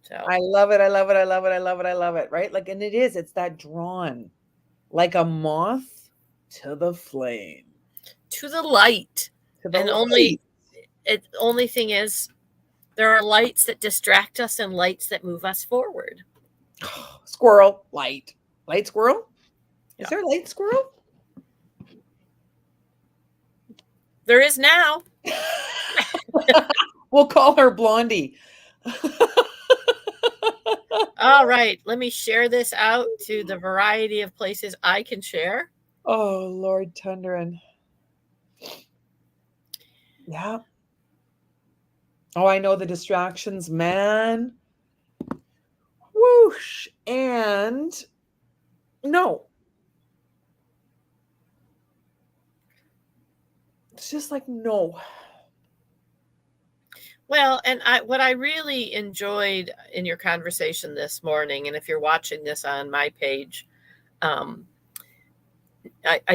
So I love it. I love it. I love it. I love it. I love it. Right? Like, and it's that drawn like a moth to the flame, to the light. to the And light. only thing is there are lights that distract us and lights that move us forward. Squirrel, light. Light squirrel? Is Yeah. there a light squirrel? There is now. We'll call her Blondie. All right, let me share this out to the variety of places I can share. Oh, Lord Tundran. Yeah. Oh, I know the distractions, man. Whoosh. And no. It's just like, no. Well, and what I really enjoyed in your conversation this morning, and if you're watching this on my page, I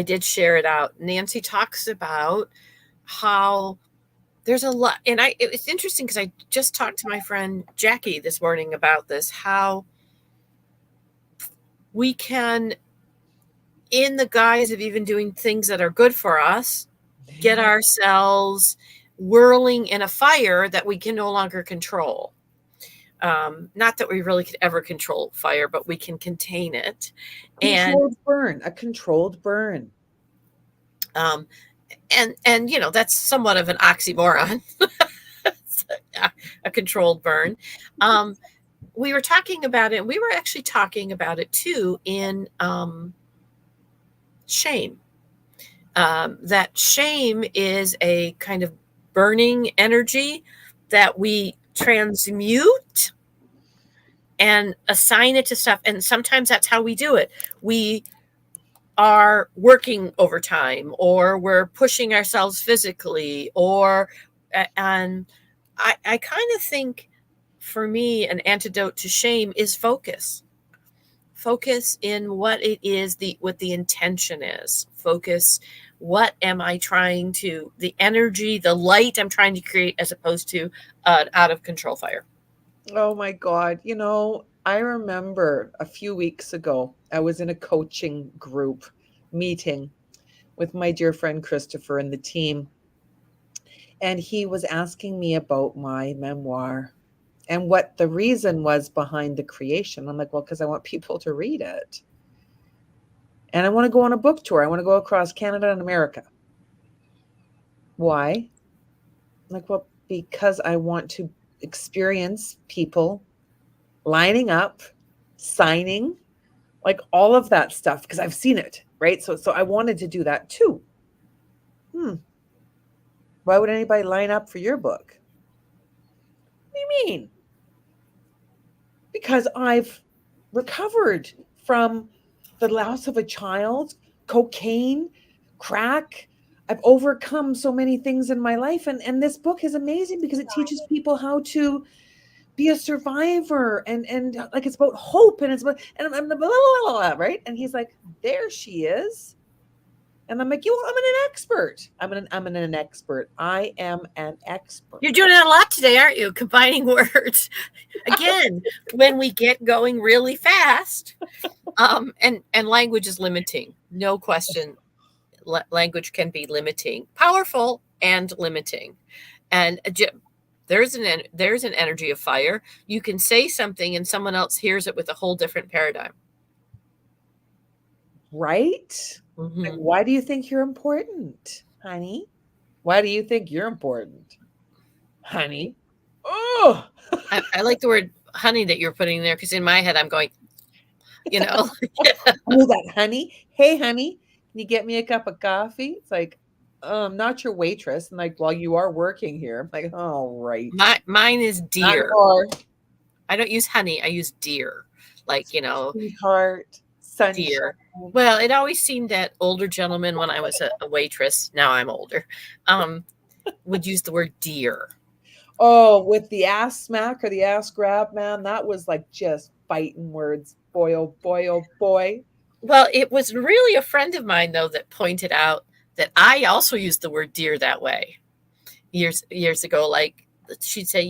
did share it out. Nancy talks about how there's a lot, and it's interesting because I just talked to my friend Jackie this morning about this, how we can, in the guise of even doing things that are good for us, get ourselves whirling in a fire that we can no longer control. Not that we really could ever control fire, but we can contain it. Controlled burn, a controlled burn. And you know, that's somewhat of an oxymoron. A controlled burn. We were talking about it, and we were actually talking about it too in shame. That shame is a kind of burning energy that we transmute and assign it to stuff. And sometimes that's how we do it. We are working overtime, or we're pushing ourselves physically, and I kind of think for me, an antidote to shame is focus. Focus in what it is, what the intention is. Focus, what am I trying to, the energy, the light I'm trying to create, as opposed to an out of control fire. Oh my God. I remember a few weeks ago, I was in a coaching group meeting with my dear friend Christopher and the team. And he was asking me about my memoir and what the reason was behind the creation. I'm like, well, because I want people to read it. And I want to go on a book tour. I want to go across Canada and America. Why? I'm like, well, because I want to experience people lining up, signing, like all of that stuff, because I've seen it, right? So I wanted to do that too. Why would anybody line up for your book? What do you mean? Because I've recovered from the loss of a child, cocaine, crack. I've overcome so many things in my life. And this book is amazing because it teaches people how to be a survivor, and like it's about hope, and it's about, and I'm blah, blah, blah, blah, right? And he's like, there she is. And I'm like, I'm an expert. I'm an expert. I am an expert. You're doing it a lot today, aren't you? Combining words. Again, when we get going really fast, and language is limiting, no question. Language can be limiting, powerful and limiting. And there's an energy of fire. You can say something and someone else hears it with a whole different paradigm. Right? Mm-hmm. Why do you think you're important, honey? Why do you think you're important, honey? Oh, I like the word honey that you're putting there, because in my head I'm going, you know. oh, that honey. Hey, honey, can you get me a cup of coffee? It's like, not your waitress. And like, well, you are working here. I'm like, oh, right. Mine is Not dear. more. I don't use honey. I use dear. Like, Sweetheart, sunshine. dear. Well, it always seemed that older gentlemen, when I was a waitress, now I'm older, would use the word dear. Oh, with the ass smack or the ass grab, man, that was like just fighting words. Boy, oh boy, oh boy. Well, it was really a friend of mine, though, that pointed out that I also used the word dear that way years ago. Like, she'd say,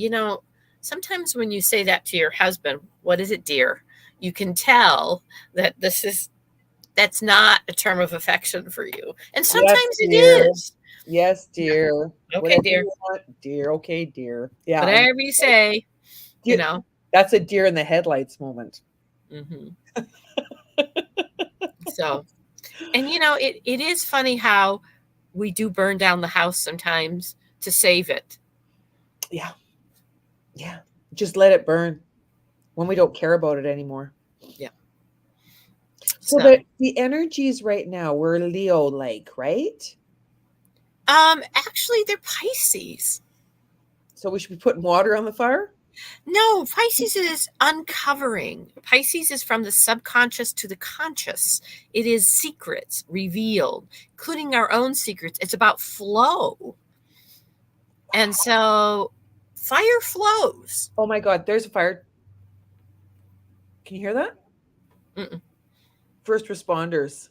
sometimes when you say that to your husband, what is it, dear? You can tell that that's not a term of affection for you. And Yes, sometimes it dear. is. Yes, dear. Okay, Whatever dear. you want, dear. Okay, dear. Yeah, I know. Whatever you say, you Dear, know. that's a deer in the headlights moment. Hmm. So, and it is funny how we do burn down the house sometimes to save it. Yeah. Yeah. Just let it burn when we don't care about it anymore. Yeah. So So, the energies right now, we're Leo like, right? actually they're Pisces. So we should be putting water on the fire? No, Pisces is uncovering. Pisces is from the subconscious to the conscious. It is secrets revealed, including our own secrets. It's about flow. And so fire flows. Oh my God, there's a fire. Can you hear that? Mm-mm. First responders.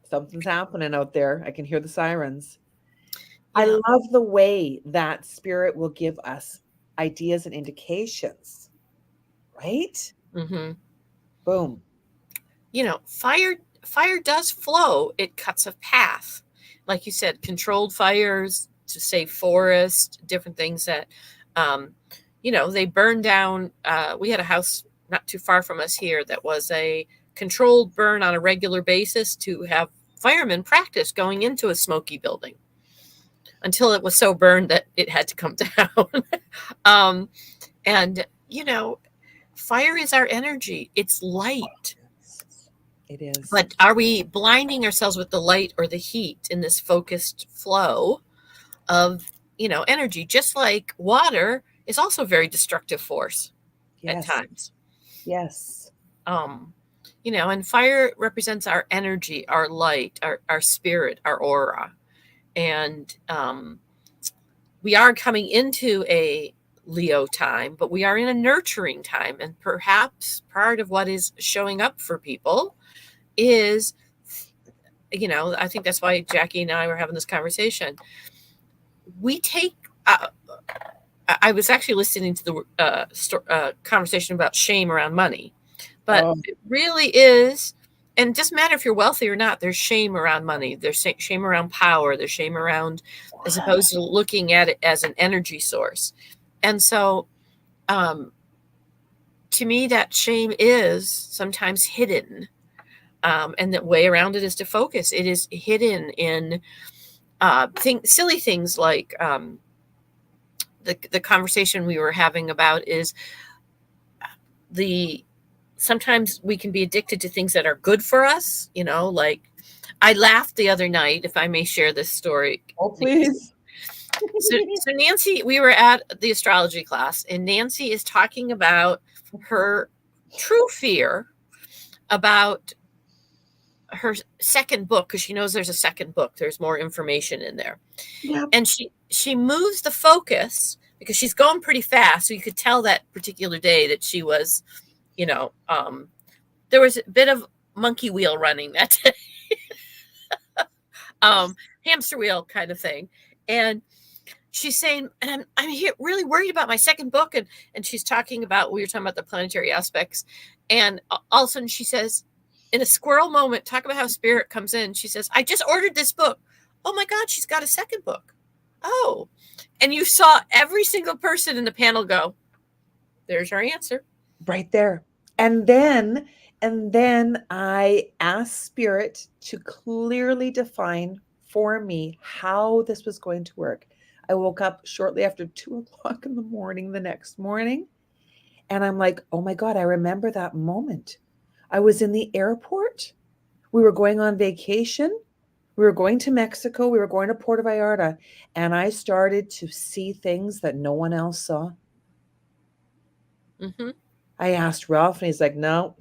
Something's happening out there. I can hear the sirens. I Yeah. love the way that spirit will give us ideas and indications, right? Mm-hmm. Boom. Fire does flow. It cuts a path. Like you said, controlled fires to save forest, different things that they burn down. We had a house not too far from us here that was a controlled burn on a regular basis to have firemen practice going into a smoky building until it was so burned that it had to come down. um, and fire is our energy. It's light. It is. But are we blinding ourselves with the light or the heat in this focused flow of, energy? Just like water is also a very destructive force at Yes. times. Yes. Um, and fire represents our energy, our light, our spirit, our aura. And we are coming into a Leo time, but we are in a nurturing time. And perhaps part of what is showing up for people is, I think that's why Jackie and I were having this conversation. We take, I was actually listening to the conversation about shame around money, but it really is, and it doesn't matter if you're wealthy or not, there's shame around money. There's shame around power. There's shame around, as opposed to looking at it as an energy source. And so, to me, that shame is sometimes hidden. And the way around it is to focus. It is hidden in silly things like the conversation we were having about is sometimes we can be addicted to things that are good for us. Like I laughed the other night, if I may share this story. Oh, please. So Nancy, we were at the astrology class, and Nancy is talking about her true fear about her second book, because she knows there's a second book. There's more information in there. Yeah. And she moves the focus because she's going pretty fast. So you could tell that particular day that she was, there was a bit of monkey wheel running that day. Hamster wheel kind of thing. And she's saying, and I'm here really worried about my second book. And she's talking about, we were talking about the planetary aspects. And all of a sudden she says, in a squirrel moment, talk about how spirit comes in. She says, I just ordered this book. Oh my God, she's got a second book. Oh. And you saw every single person in the panel go, there's our answer. Right there. And then I asked spirit to clearly define for me how this was going to work. I woke up shortly after 2:00 in the morning the next morning. And I'm like, oh my God, I remember that moment. I was in the airport. We were going on vacation. We were going to Mexico. We were going to Puerto Vallarta. And I started to see things that no one else saw. Mm-hmm. I asked Ralph, and he's like, no,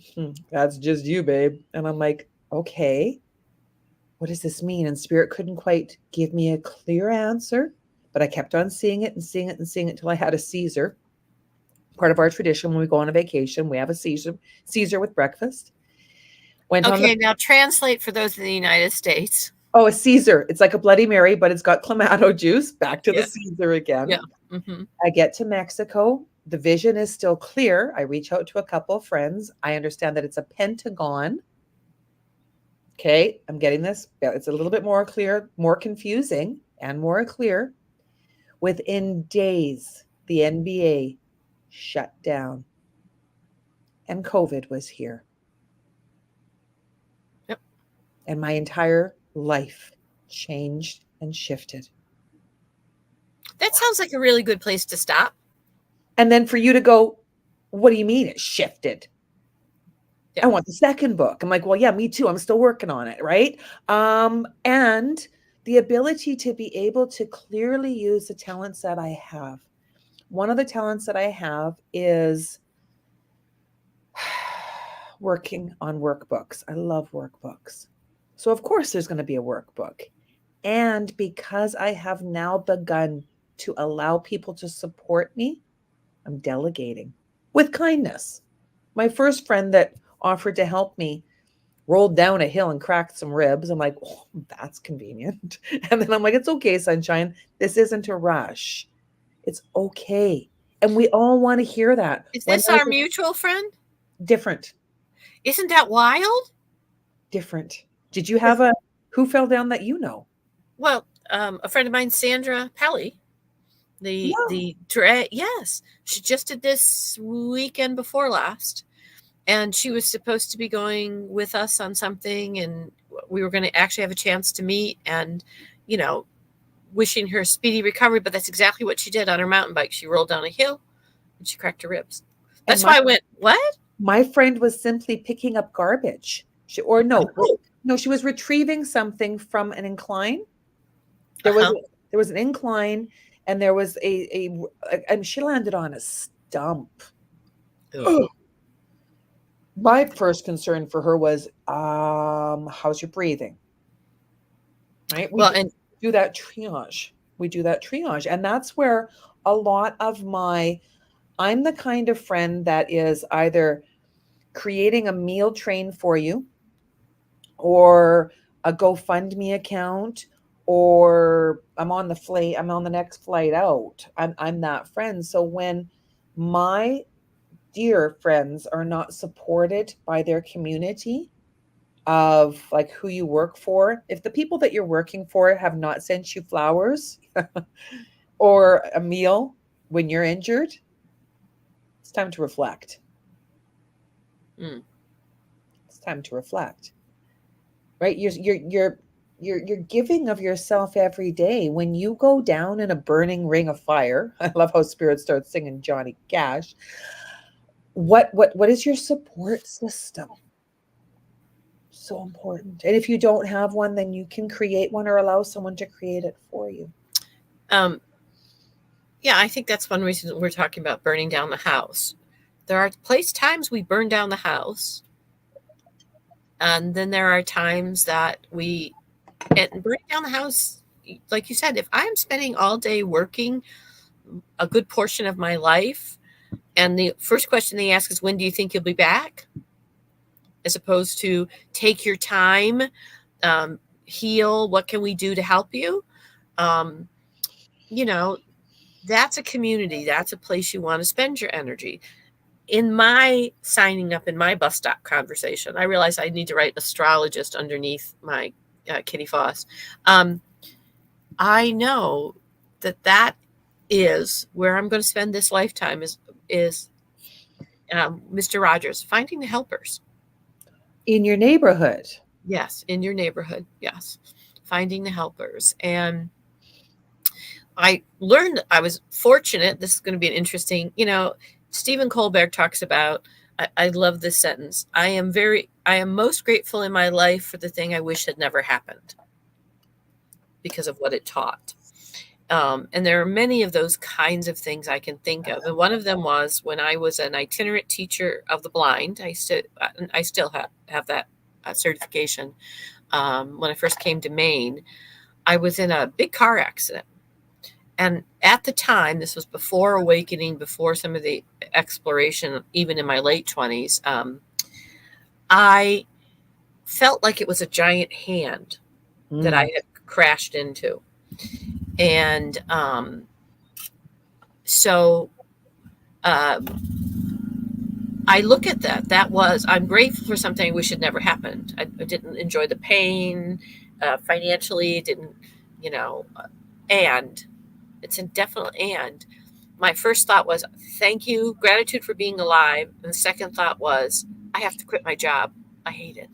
that's just you, babe. And I'm like, okay, what does this mean? And spirit couldn't quite give me a clear answer, but I kept on seeing it and seeing it and seeing it until I had a Caesar. Part of our tradition when we go on a vacation, we have a Caesar with breakfast. Now translate for those in the United States. Oh, a Caesar. It's like a Bloody Mary, but it's got Clamato juice. Back to the Caesar again. Yeah. Mm-hmm. I get to Mexico. The vision is still clear. I reach out to a couple of friends. I understand that it's a pentagon. Okay, I'm getting this. It's a little bit more clear, more confusing, and more clear. Within days, the NBA shut down and COVID was here. Yep. And my entire life changed and shifted. That sounds like a really good place to stop. And then for you to go, what do you mean it shifted? Yeah. I want the second book. I'm like, well, yeah, me too. I'm still working on it, right? And the ability to be able to clearly use the talents that I have. One of the talents that I have is working on workbooks. I love workbooks. So, of course, there's going to be a workbook. And because I have now begun to allow people to support me, I'm delegating with kindness. My first friend that offered to help me rolled down a hill and cracked some ribs. I'm like, oh, that's convenient. And then I'm like, it's okay, sunshine. This isn't a rush. It's okay. And we all want to hear that. Is When this there's our mutual friend? different, Isn't that wild? different. Did you have a who fell down that you know? Well, a friend of mine, Sandra Pelly, Yeah. yes, she just did this weekend before last, and she was supposed to be going with us on something, and we were going to actually have a chance to meet, and you know, wishing her speedy recovery. But that's exactly what she did on her mountain bike. She rolled down a hill and she cracked her ribs. And That's why I went, what? my friend was simply picking up garbage. Oh, No, she was retrieving something from an incline. There was uh-huh. there was an incline, and there was and she landed on a stump. Ugh. My first concern for her was, how's your breathing? Right? We Well, and do that triage. We do that triage, and that's where a lot of I'm the kind of friend that is either creating a meal train for you, or a GoFundMe account, or I'm on the next flight out. I'm that friend. So when my dear friends are not supported by their community of like who you work for, if the people that you're working for have not sent you flowers or a meal when you're injured, it's time to reflect. mm, It's time to reflect. Right? You're giving of yourself every day. When you go down in a burning ring of fire, I love how Spirit starts singing Johnny Cash. What is your support system? So important. And if you don't have one, then you can create one or allow someone to create it for you. um, yeah, I think that's one reason we're talking about burning down the house. There are times we burn down the house, and then there are times that and burning down the house, like you said, if I'm spending all day working a good portion of my life, and the first question they ask is, when do you think you'll be back? As opposed to take your time, heal, what can we do to help you? Um, you know, that's a community, that's a place you want to spend your energy. In my signing up in my bus stop conversation, I realize I need to write astrologist underneath my Kitty Foss. I know that is where I'm going to spend this lifetime is Mr. Rogers, finding the helpers. In your neighborhood. Yes, in your neighborhood. Yes, finding the helpers. And I learned, I was fortunate. This is going to be an interesting, Stephen Colbert talks about, I love this sentence. I am most grateful in my life for the thing I wish had never happened because of what it taught. And there are many of those kinds of things I can think of. And one of them was when I was an itinerant teacher of the blind. I still have that certification. When I first came to Maine, I was in a big car accident. And at the time, this was before awakening, before some of the exploration, even in my late 20s, I felt like it was a giant hand that I had crashed into. And So I look at that. I'm grateful for something I wish had never happened. I didn't enjoy the pain financially, didn't, you know, and it's a definite and. My first thought was, thank you, gratitude for being alive. And the second thought was, I have to quit my job. I hate it.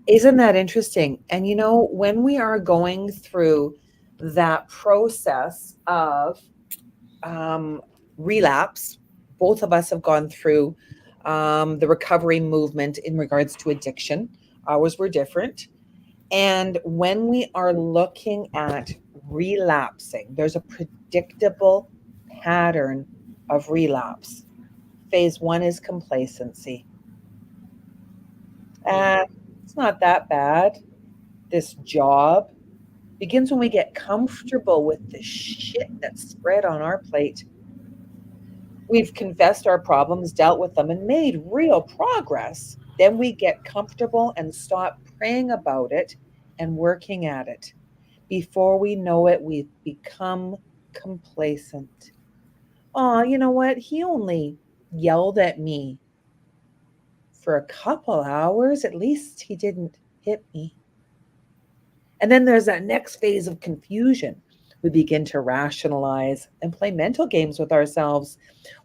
Isn't that interesting? And when we are going through that process of relapse, both of us have gone through the recovery movement in regards to addiction. Ours were different. And when we are looking at relapsing, there's a predictable pattern of relapse. Phase one is complacency. Mm. Ah, it's not that bad. This job begins when we get comfortable with the shit that's spread on our plate. We've confessed our problems, dealt with them, and made real progress. Then we get comfortable and stop praying about it and working at it. Before we know it, we've become complacent. Oh, you know what? He only yelled at me for a couple hours. At least he didn't hit me. And then there's that next phase of confusion. We begin to rationalize and play mental games with ourselves.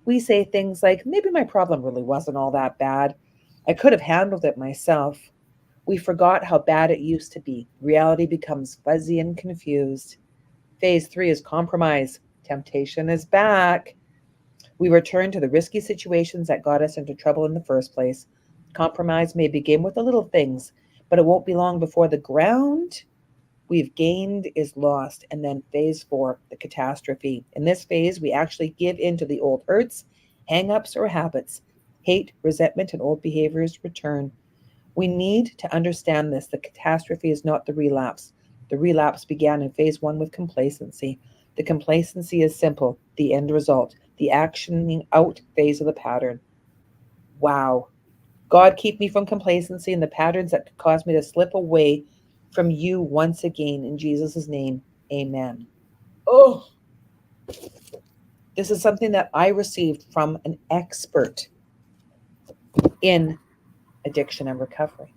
We say things like, maybe my problem really wasn't all that bad. I could have handled it myself. We forgot how bad it used to be. Reality becomes fuzzy and confused. Phase three is compromise. Temptation is back. We return to the risky situations that got us into trouble in the first place. Compromise may begin with the little things, but it won't be long before the ground we've gained is lost. And then phase four, the catastrophe. In this phase, we actually give in to the old hurts, hang-ups, or habits. Hate, resentment, and old behaviors return. We need to understand this. The catastrophe is not the relapse. The relapse began in phase one with complacency. The complacency is simple, the end result, the actioning out phase of the pattern. Wow. God, keep me from complacency and the patterns that could cause me to slip away from you once again. In Jesus' name, amen. Oh, this is something that I received from an expert in addiction and recovery.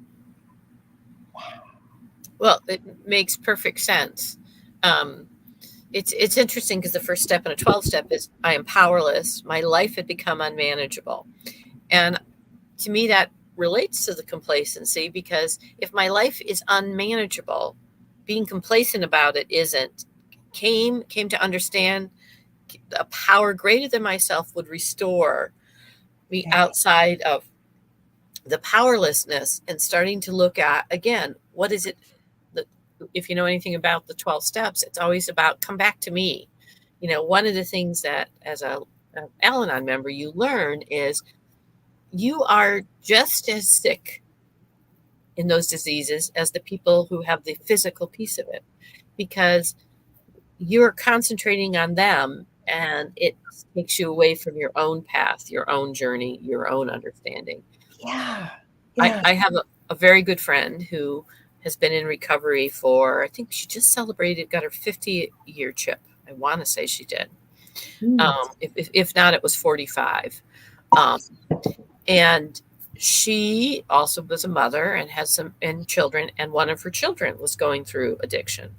Well, it makes perfect sense. Um, it's interesting because the first step in a 12 step is I am powerless. My life had become unmanageable. And to me, that relates to the complacency because if my life is unmanageable, being complacent about it isn't. Came to understand a power greater than myself would restore me Yeah. outside of the powerlessness and starting to look at again what is it that, if you know anything about the 12 steps, it's always about come back to me. One of the things that as a Al-Anon member you learn is you are just as sick in those diseases as the people who have the physical piece of it because you're concentrating on them and it takes you away from your own path, your own journey, your own understanding. Yeah. I, Yeah. I have a very good friend who has been in recovery for, I think she just celebrated, got her 50-year chip. I want to say she did. Mm. If not, it was 45. Um, and she also was a mother and has some and children, and one of her children was going through addiction.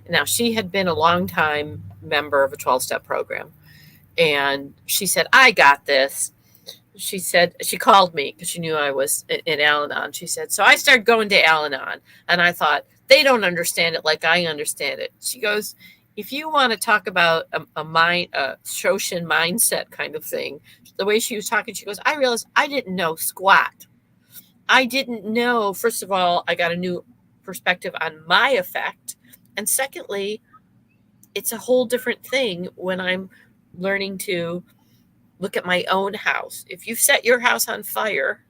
Now, she had been a long time member of a 12-step program, and she said, I got this. She said, she called me because she knew I was in Al-Anon. She said, so I started going to Al-Anon, and I thought, they don't understand it like I understand it. She goes, if you want to talk about a Shoshin mindset kind of thing, the way she was talking, she goes, I realized I didn't know squat. I didn't know, first of all, I got a new perspective on my effect. And secondly, it's a whole different thing when I'm learning to look at my own house. If you've set your house on fire,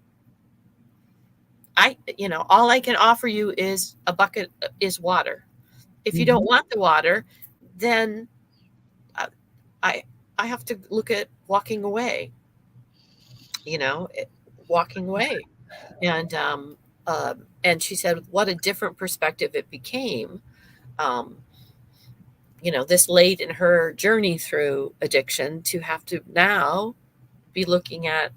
all I can offer you is a bucket is water. If you don't Mhm. want the water, then I I, I have to look at walking away, you know, walking away. And she said, what a different perspective it became. Um, this late in her journey through addiction to have to now be looking at,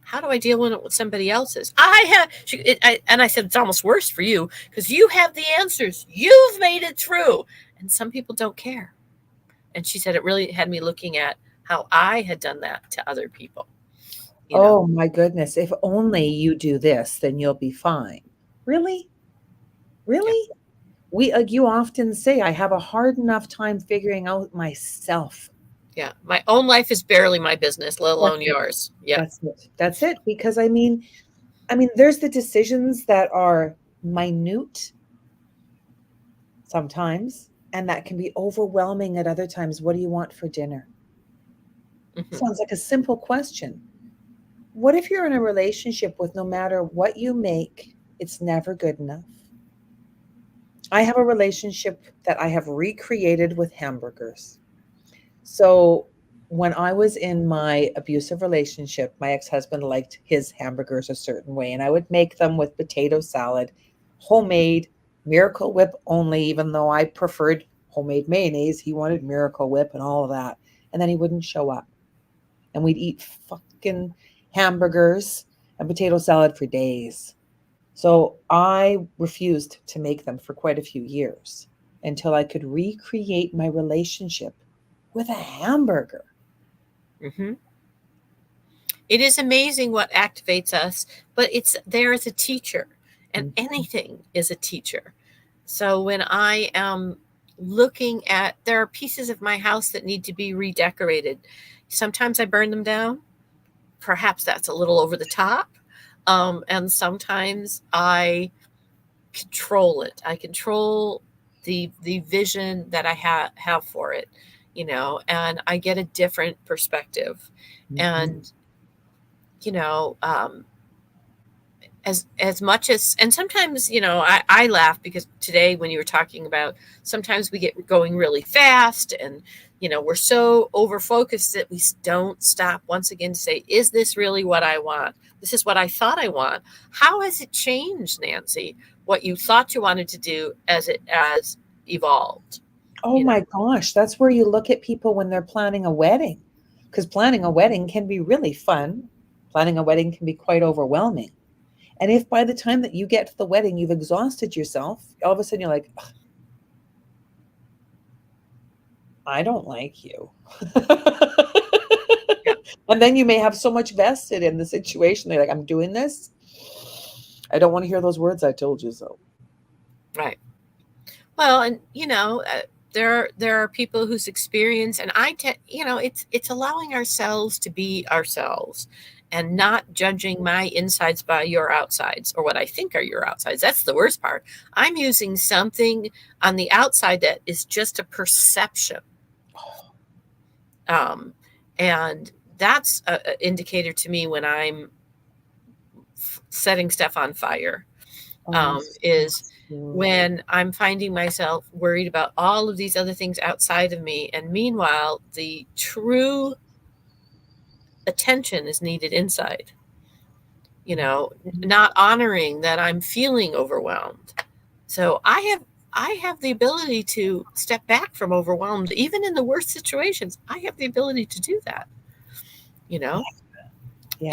how do I deal with it with somebody else's? And I said, it's almost worse for you because you have the answers. You've made it through. And some people don't care. And she said it really had me looking at how I had done that to other people. Oh my goodness. If only you do this, then you'll be fine. Really? Really? You often say, I have a hard enough time figuring out myself. Yeah. My own life is barely my business, let alone That's it. yours. Yeah. That's it. That's it. Because I mean, there's the decisions that are minute sometimes, and that can be overwhelming at other times. What do you want for dinner? Mm-hmm. Sounds like a simple question. What if you're in a relationship with no matter what you make, it's never good enough? I have a relationship that I have recreated with hamburgers. So when I was in my abusive relationship, my ex-husband liked his hamburgers a certain way, and I would make them with potato salad, homemade, Miracle Whip only, even though I preferred homemade mayonnaise. He wanted Miracle Whip and all of that. And then he wouldn't show up. And we'd eat fucking hamburgers and potato salad for days. So I refused to make them for quite a few years until I could recreate my relationship with a hamburger. Mm-hmm. It is amazing what activates us, but it's there as a teacher, and anything is a teacher. So when I am looking at, there are pieces of my house that need to be redecorated. Sometimes I burn them down. Perhaps that's a little over the top. And sometimes I control it. I control the vision that I have for it, and I get a different perspective. And as much as, and sometimes I laugh because today when you were talking about, sometimes we get going really fast, and we're so over focused that we don't stop once again to say, is this really what I want? This is what I thought I want. How has it changed, Nancy, what you thought you wanted to do as it has evolved? Oh my gosh, that's where you look at people when they're planning a wedding. Because planning a wedding can be really fun. Planning a wedding can be quite overwhelming. And if by the time that you get to the wedding, you've exhausted yourself, all of a sudden you're like, I don't like you. And then you may have so much vested in the situation. They're like, I'm doing this. I don't want to hear those words, I told you so. Right. Well, and there are people whose experience, and it's allowing ourselves to be ourselves and not judging my insides by your outsides, or what I think are your outsides. That's the worst part. I'm using something on the outside that is just a perception. And that's an indicator to me when I'm setting stuff on fire. Is when I'm finding myself worried about all of these other things outside of me. And meanwhile, the true attention is needed inside, not honoring that I'm feeling overwhelmed. So I have the ability to step back from overwhelmed, even in the worst situations. I have the ability to do that, Yeah,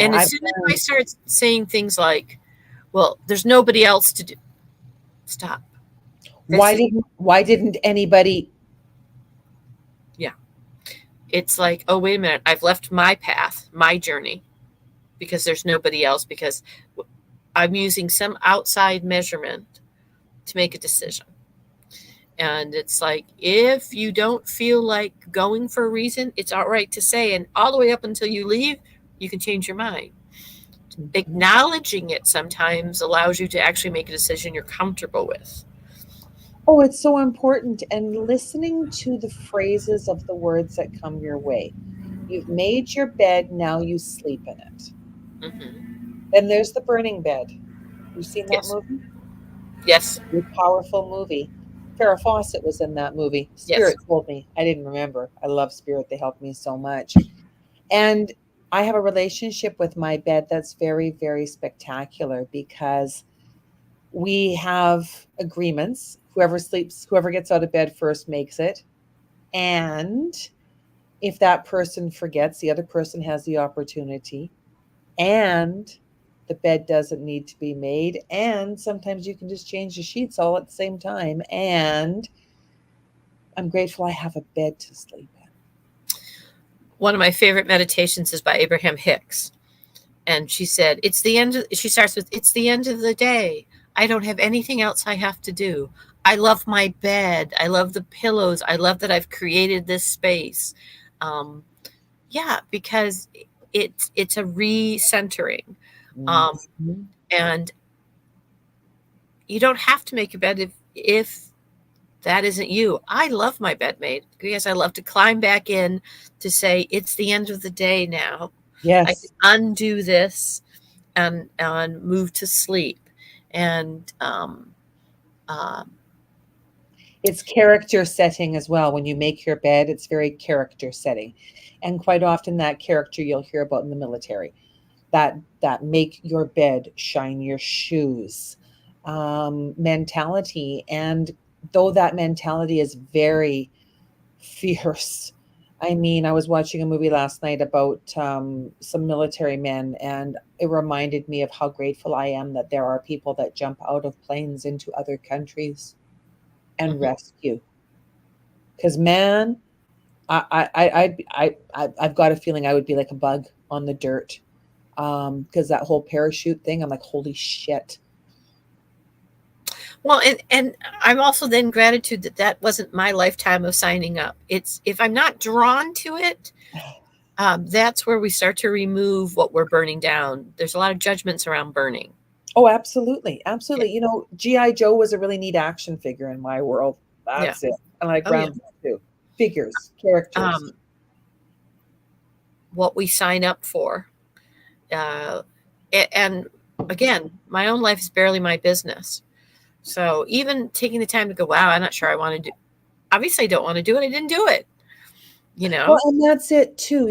and as soon as I start saying things like, well, there's nobody else to do, stop. Why didn't anybody? Yeah. It's like, oh, wait a minute. I've left my path, my journey, because there's nobody else, because I'm using some outside measurement to make a decision. And it's like, if you don't feel like going for a reason, it's all right to say, and all the way up until you leave, you can change your mind. Acknowledging it sometimes allows you to actually make a decision you're comfortable with. Oh, it's so important. And listening to the phrases of the words that come your way. You've made your bed, now you sleep in it. Mm-hmm. Then there's the burning bed. You've seen that Yes. movie? Yes. A powerful movie. Farrah Fawcett was in that movie. Spirit told me. I didn't remember. I love Spirit. They helped me so much. And I have a relationship with my bed that's very, very spectacular because we have agreements. Whoever gets out of bed first makes it. And if that person forgets, the other person has the opportunity. And the bed doesn't need to be made. And sometimes you can just change the sheets all at the same time. And I'm grateful I have a bed to sleep in. One of my favorite meditations is by Abraham Hicks. And she said, she starts with, it's the end of the day. I don't have anything else I have to do. I love my bed. I love the pillows. I love that I've created this space. Yeah, because it's a recentering. Mhm. And you don't have to make your bed if that isn't you. I love my bedmate because I love to climb back in to say, it's the end of the day now. I can Yes. undo this and move to sleep. And um, It's character setting as well. When you make your bed, it's very character setting. And quite often that character you'll hear about in the military. That make your bed, shine your shoes mentality. And though that mentality is very fierce. I mean, I was watching a movie last night about some military men, and it reminded me of how grateful I am that there are people that jump out of planes into other countries and mhm. rescue. Because man, I've got a feeling I would be like a bug on the dirt. Because that whole parachute thing, I'm like, holy shit. Well, and I'm also then gratitude that that wasn't my lifetime of signing up. It's if I'm not drawn to it, that's where we start to remove what we're burning down. There's a lot of judgments around burning. Oh, absolutely, Yeah, absolutely. GI Joe was a really neat action figure in my world. yeah, That's it. And like oh yeah. Rambo too. Figures, characters. Um, what we sign up for, uh, and again, my own life is barely my business. So even taking the time to go, wow, I'm not sure I want to do. Obviously, I don't want to do it. I didn't do it. You Well, know. and that's it too.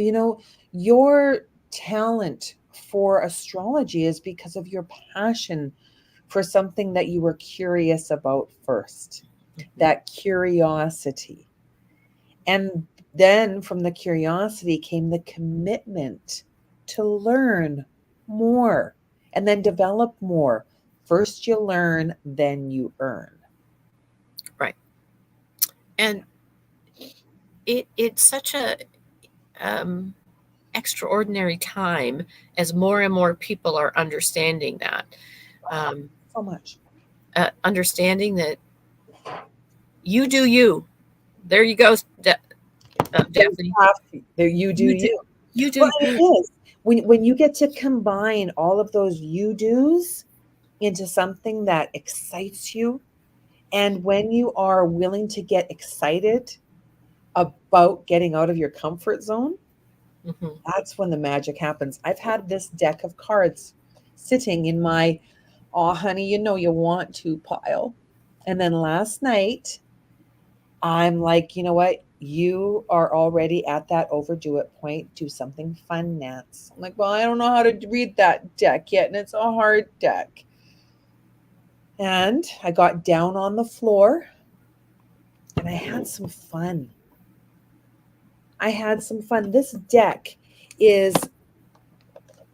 Your talent for astrology is because of your passion for something that you were curious about first. Mhm. That curiosity. And then from the curiosity came the commitment to learn more and then develop more. First you learn, then you earn. Right. And it's such a um, extraordinary time as more and more people are understanding that. Um, So much. understanding that you do you. There you go, Daphne. There you do You do you. you Well, do and it is. When you get to combine all of those you do's into something that excites you, and when you are willing to get excited about getting out of your comfort zone, Mhm. that's when the magic happens. I've had this deck of cards sitting in my, oh, honey, you want to pile. And then last night, I'm like, you know what? You are already at that overdo it point. Do something fun, Nance. I'm like, well, I don't know how to read that deck yet, and it's a hard deck. And I got down on the floor and I had some fun. I had some fun. This deck is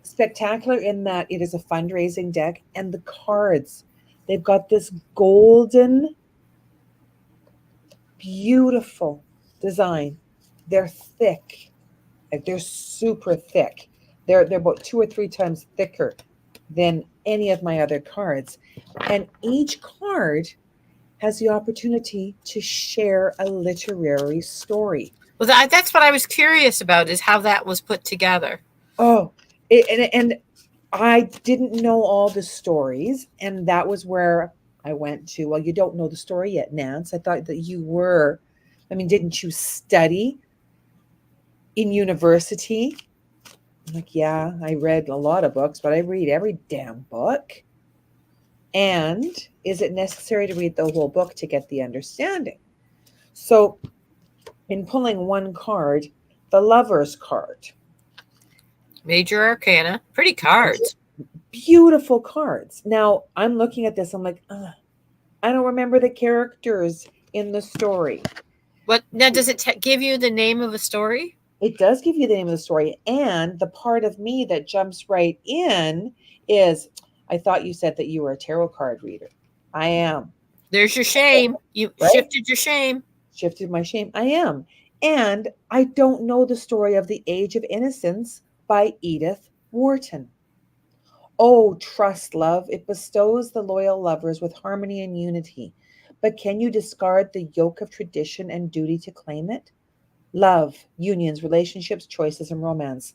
spectacular in that it is a fundraising deck, and the cards, they've got this golden, beautiful design. They're thick, like they're super thick. They're about 2 or 3 times thicker than any of my other cards. And each card has the opportunity to share a literary story. Well, that's what I was curious about is how that was put together. Oh, and I didn't know all the stories, and that was where I went to. Well, you don't know the story yet, Nance. I thought that you were. I mean, didn't you study in university? I'm like, yeah, I read a lot of books, but I read every damn book. And is it necessary to read the whole book to get the understanding? So, in pulling one card, the lover's card, Major Arcana, pretty cards. beautiful cards. Now, I'm looking at this, I'm like, I don't remember the characters in the story. What now? Does it give you the name of a story? It does give you the name of the story. And the part of me that jumps right in is, I thought you said that you were a tarot card reader. I am, There's your shame. You right? shifted your shame. Shifted my shame. I am. And I don't know the story of The Age of Innocence by Edith Wharton. Oh, trust love. It bestows the loyal lovers with harmony and unity. But can you discard the yoke of tradition and duty to claim it? Love, unions, relationships, choices, and romance.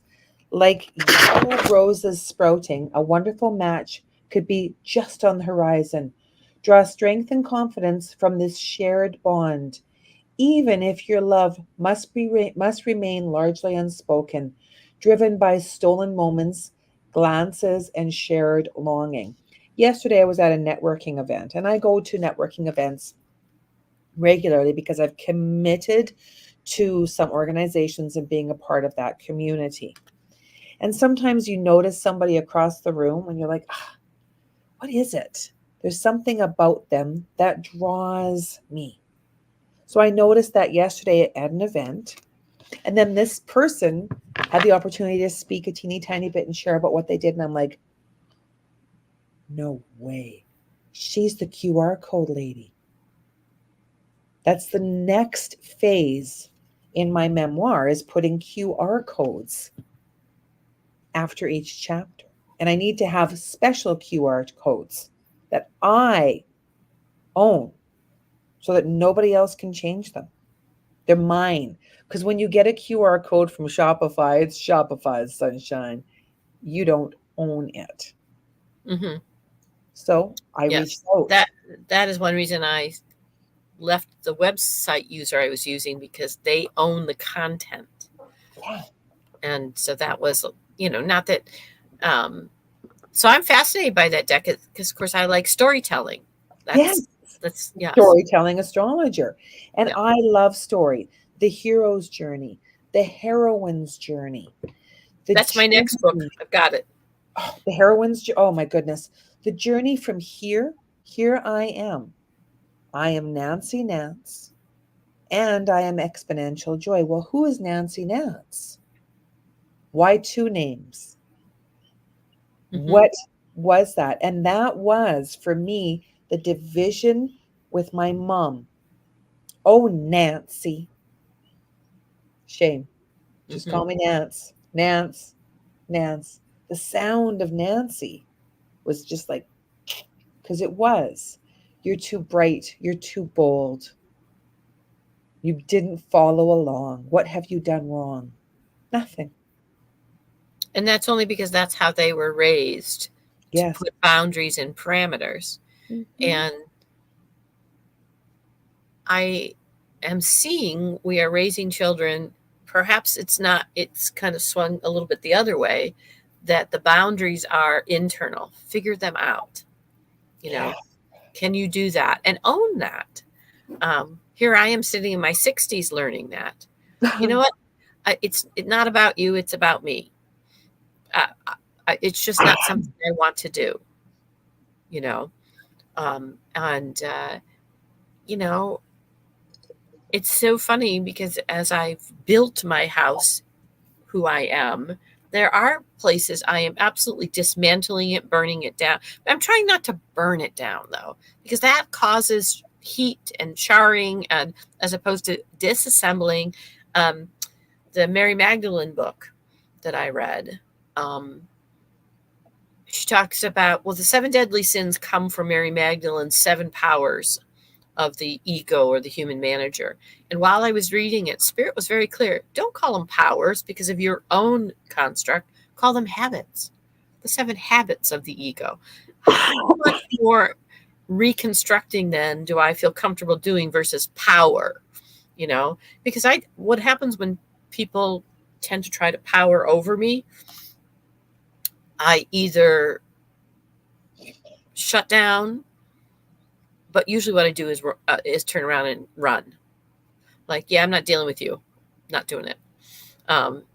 Like yellow roses sprouting, a wonderful match could be just on the horizon. Draw strength and confidence from this shared bond, even if your love must remain largely unspoken, driven by stolen moments, glances, and shared longing. Yesterday, I was at a networking event, and I go to networking events regularly because I've committed to some organizations and being a part of that community. And sometimes you notice somebody across the room and you're like, what is it? There's something about them that draws me. So I noticed that yesterday at an event. And then this person had the opportunity to speak a teeny tiny bit and share about what they did. And I'm like, no way. She's the QR code lady. That's the next phase in my memoir, is putting QR codes after each chapter. And I need to have special QR codes that I own so that nobody else can change them. They're mine. Because when you get a QR code from Shopify, it's Shopify's sunshine. You don't own it. Mm-hmm. So I reached Yes, out. that is one reason I left the website user I was using, because they own the content. Yeah. And so that was, not that. Um, so I'm fascinated by that deck because, of course, I like storytelling. Yes. That's yes, Storytelling astrologer. And yeah. I love story. The hero's journey, the heroine's journey, the That's my next book. journey, I've got it. the heroine's, oh my goodness. The journey from here I am. I am Nancy Nance, and I am exponential joy. Well, who is Nancy Nance? Why two names? Mm-hmm. What was that? And that was for me the division with my mom. Oh, Nancy. Shame. Just Mm-hmm. call me Nance. Nance. Nance. The sound of Nancy was just like, because it was. You're too bright. You're too bold. You didn't follow along. What have you done wrong? Nothing. And that's only because that's how they were raised, to Yes. put boundaries and parameters. Mhm. And I am seeing we are raising children. Perhaps it's kind of swung a little bit the other way, that the boundaries are internal. Figure them out. You Yeah. know, can you do that and own that? Here I am sitting in my 60s learning that. You know what? It's not about you, it's about me. It's just not something I want to do, you know? And, you know, it's so funny because as I've built my house, who I am, there are places I am absolutely dismantling it, burning it down. I'm trying not to burn it down though, because that causes heat and charring, and as opposed to disassembling. Um, the Mary Magdalene book that I read, um, she talks about, well, the seven deadly sins come from Mary Magdalene's seven powers of the ego or the human manager. And while I was reading it, Spirit was very clear. Don't call them powers because of your own construct. Call them habits. The seven habits of the ego. How much more reconstructing then do I feel comfortable doing versus power? Because what happens when people tend to try to power over me, I either shut down, but usually what I do is turn around and run. Like, yeah, I'm not dealing with you. Not doing it.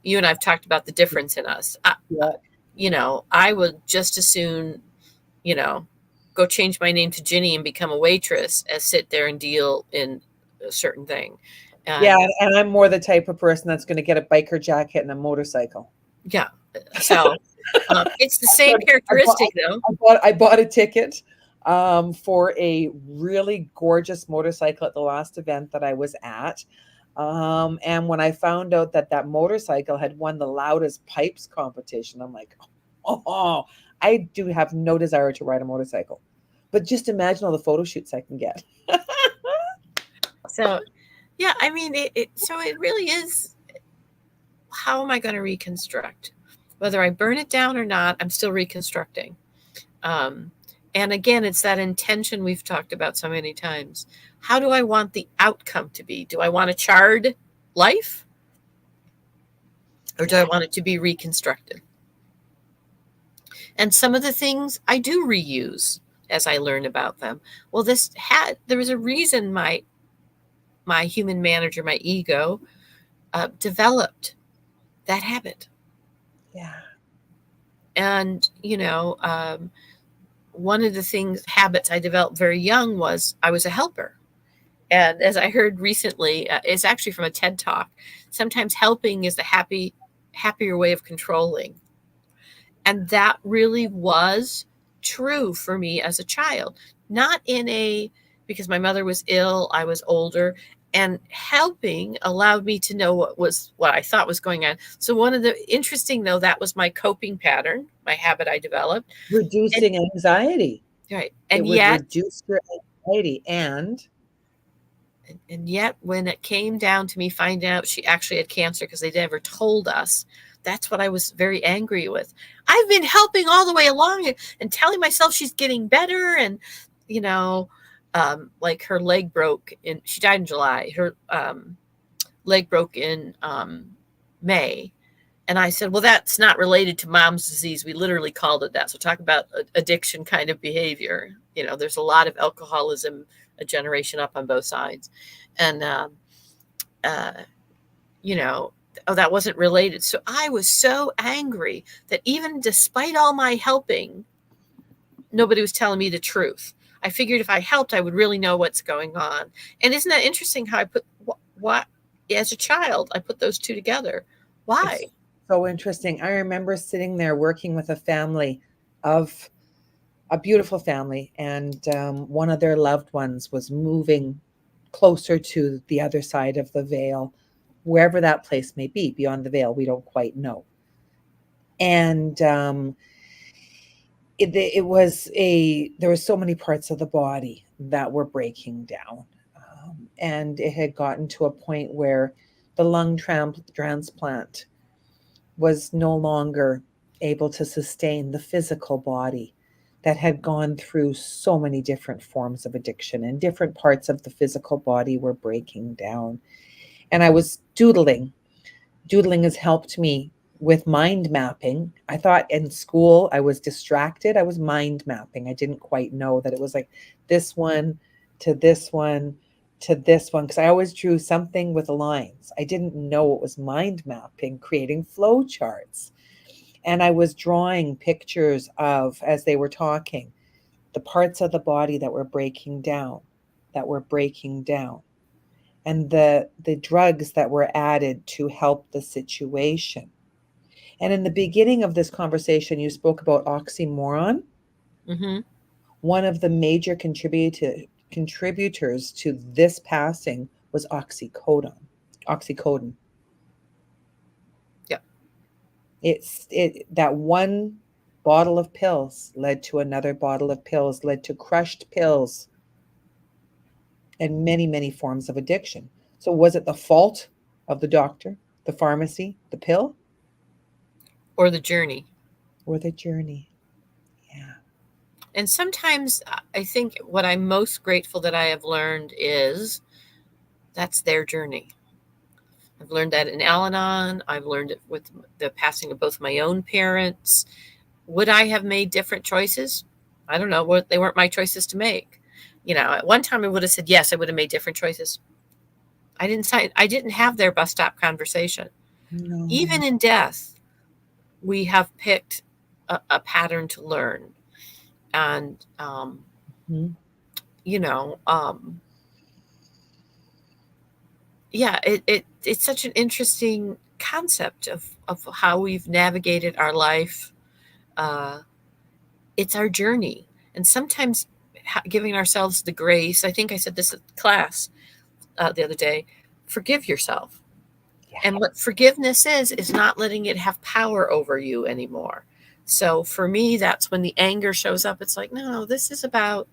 You and I've talked about the difference in us. Yeah. I would just as soon, you know, go change my name to Ginny and become a waitress as sit there and deal in a certain thing. Yeah, And and I'm more the type of person that's going to get a biker jacket and a motorcycle. yeah, so it's the same I bought, characteristic though. I bought a ticket for a really gorgeous motorcycle at the last event that I was at. And when I found out that that motorcycle had won the loudest pipes competition, I'm like, oh, I do have no desire to ride a motorcycle. But just imagine all the photo shoots I can get. So yeah, I mean, so it really is, how am I going to reconstruct? Whether I burn it down or not, I'm still reconstructing. Um, and again, it's that intention we've talked about so many times. How do I want the outcome to be? Do I want a charred life? Or do I Yeah. want it to be reconstructed? And some of the things I do reuse as I learn about them. Well, there was a reason my human manager, my ego, developed that habit. Yeah. And, one of the habits I developed very young was I was a helper. And as I heard recently, it's actually from a TED talk. Sometimes helping is the happier way of controlling. And that really was true for me as a child. Not because my mother was ill, I was older, and helping allowed me to know what I thought was going on. So one of the interesting though, that was my coping pattern, my habit I developed. And Reducing anxiety. right. It would reduce your anxiety. And yet when it came down to me finding out she actually had cancer because they never told us, that's what I was very angry with. I've been helping all the way along and telling myself she's getting better. And, like her leg broke she died in July. Her leg broke in May. And I said, well, that's not related to mom's disease. We literally called it that. So talk about addiction kind of behavior. There's a lot of alcoholism, a generation up on both sides. And, that wasn't related. So I was so angry that even despite all my helping, nobody was telling me the truth. I figured if I helped, I would really know what's going on. And isn't that interesting how I put what as a child, I put those two together. Why? It's so interesting. I remember sitting there working with a family of a beautiful family, and one of their loved ones was moving closer to the other side of the veil, wherever that place may be, beyond the veil. We don't quite know. And there were so many parts of the body that were breaking down. And it had gotten to a point where the lung transplant was no longer able to sustain the physical body that had gone through so many different forms of addiction, and different parts of the physical body were breaking down. And I was doodling. Doodling has helped me with mind mapping. I thought in school I was distracted. I was mind mapping. I didn't quite know that it was like this one to this one to this one, because I always drew something with lines. I didn't know it was mind mapping, creating flow charts. And I was drawing pictures of, as they were talking, the parts of the body that were breaking down, and the drugs that were added to help the situation. And in the beginning of this conversation, you spoke about oxymoron. Mm-hmm. One of the major contributors to this passing was oxycodone. Oxycodone. Yeah. That one bottle of pills led to another bottle of pills, led to crushed pills, and many, many forms of addiction. So was it the fault of the doctor, the pharmacy, the pill, Or the journey? or the journey? Yeah. And sometimes I think what I'm most grateful that I have learned is that's their journey. I've learned that in Al Anon. I've learned it with the passing of both my own parents. Would I have made different choices? I don't know. They weren't my choices to make. At one time I would have said yes. I would have made different choices. I didn't have their bus stop conversation. No. Even in death, we have picked a pattern to learn, and Mhm. you know, um, yeah, it's such an interesting concept of how we've navigated our life. Uh, it's our journey, and sometimes giving ourselves the grace. I think I said this at class the other day. Forgive yourself. Yeah. And what forgiveness is not letting it have power over you anymore. So for me, that's when the anger shows up. It's like, no, this is about,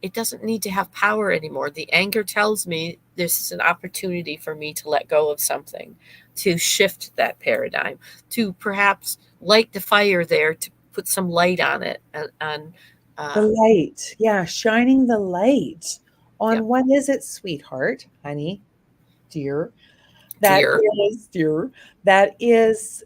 it doesn't need to have power anymore. The anger tells me this is an opportunity for me to let go of something, to shift that paradigm, to perhaps light the fire there, to put some light on it. And The light. Yeah, shining the light yeah, on what is it, sweetheart, honey, dear, that dear. dear, that is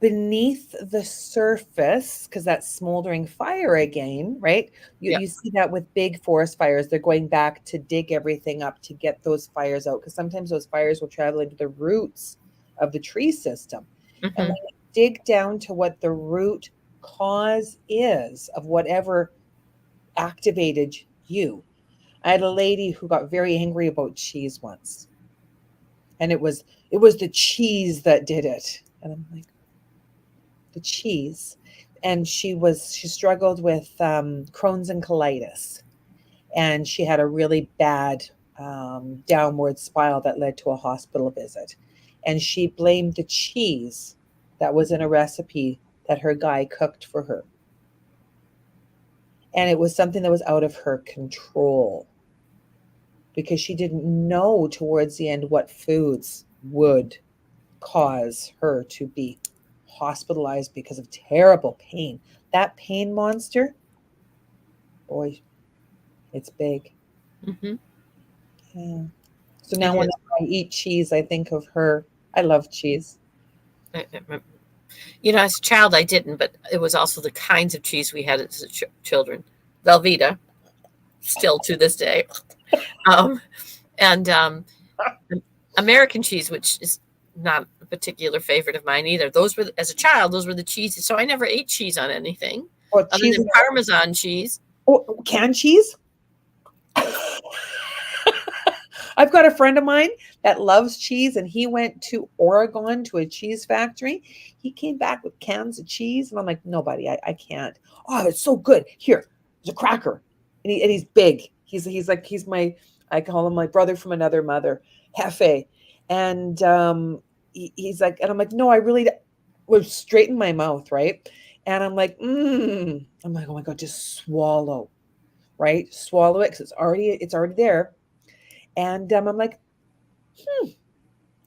beneath the surface, because that's smoldering fire again, right? You, Yeah. you see that with big forest fires. They're going back to dig everything up to get those fires out, because sometimes those fires will travel into the roots of the tree system. And when Hmm. you dig down to what the root cause is of whatever activated you. I had a lady who got very angry about cheese once. And it was the cheese that did it. And I'm like, the cheese. And she struggled with Crohn's and colitis, and she had a really bad downward spiral that led to a hospital visit, and she blamed the cheese that was in a recipe that her guy cooked for her, and it was something that was out of her control because she didn't know towards the end what foods would cause her to be hospitalized because of terrible pain. That pain monster, boy, it's big. Hmm. Yeah. So It now is. whenever I eat cheese, I think of her. I love cheese. As a child, I didn't, but it was also the kinds of cheese we had as children. Velveeta, still to this day. Um, and American cheese, which is not a particular favorite of mine either. Those were, as a child, those were the cheeses. So I never ate cheese on anything Or other cheese than and Parmesan cheese. canned cheese. I've got a friend of mine that loves cheese, and he went to Oregon to a cheese factory. He came back with cans of cheese, and I'm like, no, buddy, I can't. Oh, it's so good. Here, there's a cracker, and he's big. He's my, I call him my brother from another mother, Hefe, and he's like, and I'm like, no, I really was straight in my mouth, right? And I'm like, oh my god, just swallow, right? Swallow it because it's already there. And I'm like,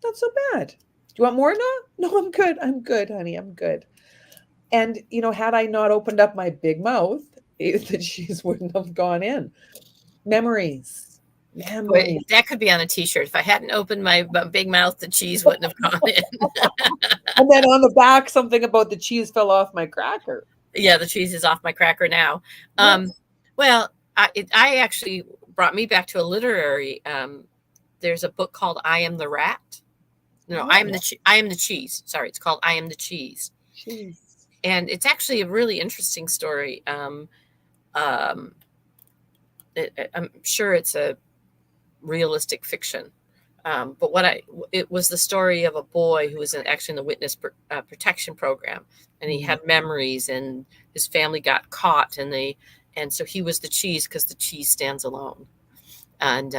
not so bad. Do you want more? No, no, I'm good. I'm good, honey. I'm good. And had I not opened up my big mouth, the cheese wouldn't have gone in. Memories, Boy, memories. that could be on a T-shirt. If I hadn't opened my big mouth, the cheese wouldn't have gone in. And then on the back, something about the cheese fell off my cracker. Yeah, the cheese is off my cracker now. Yes. Well, I actually brought me back to a literary. There's a book called "I Am the Rat." No, Oh, I am the cheese. Sorry, it's called "I Am the Cheese," cheese. and it's actually a really interesting story. Um, I'm sure it's a realistic fiction. But it was the story of a boy who was actually in the witness protection program, and he Mm. had memories, and his family got caught, and so he was the cheese because the cheese stands alone. And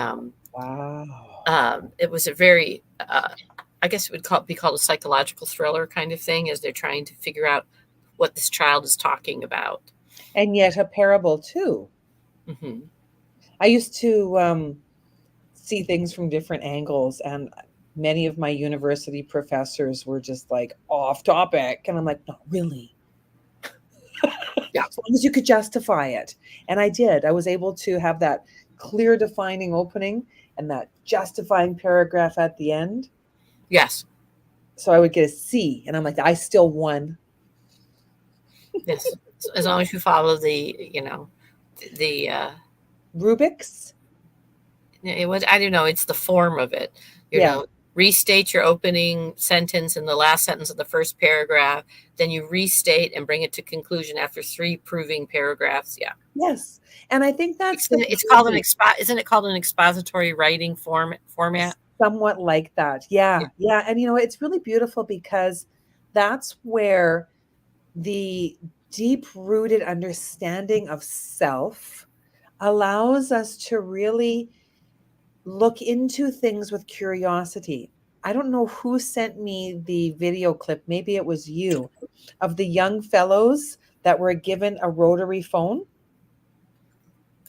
Wow. it was a very, I guess it would be called a psychological thriller kind of thing, as they're trying to figure out what this child is talking about. And yet a parable too. Hmm. I used to see things from different angles, and many of my university professors were just like off topic, and I'm like, not really. Yeah. As long as you could justify it. And I did. I was able to have that clear defining opening and that justifying paragraph at the end. Yes. So I would get a C, and I'm like, I still won. Yes. As long as you follow the Rubik's. it was, I don't know, it's the form of it, you Yeah. know. restate your opening sentence in the last sentence of the first paragraph, then you restate and bring it to conclusion after 3 proving paragraphs. Yeah. Yes. And I think that's the It's called beauty. isn't it called an expository writing format? Somewhat like that. Yeah. Yeah. Yeah. And it's really beautiful because that's where the deep rooted understanding of self allows us to really look into things with curiosity. I don't know who sent me the video clip, maybe it was you, of the young fellows that were given a rotary phone.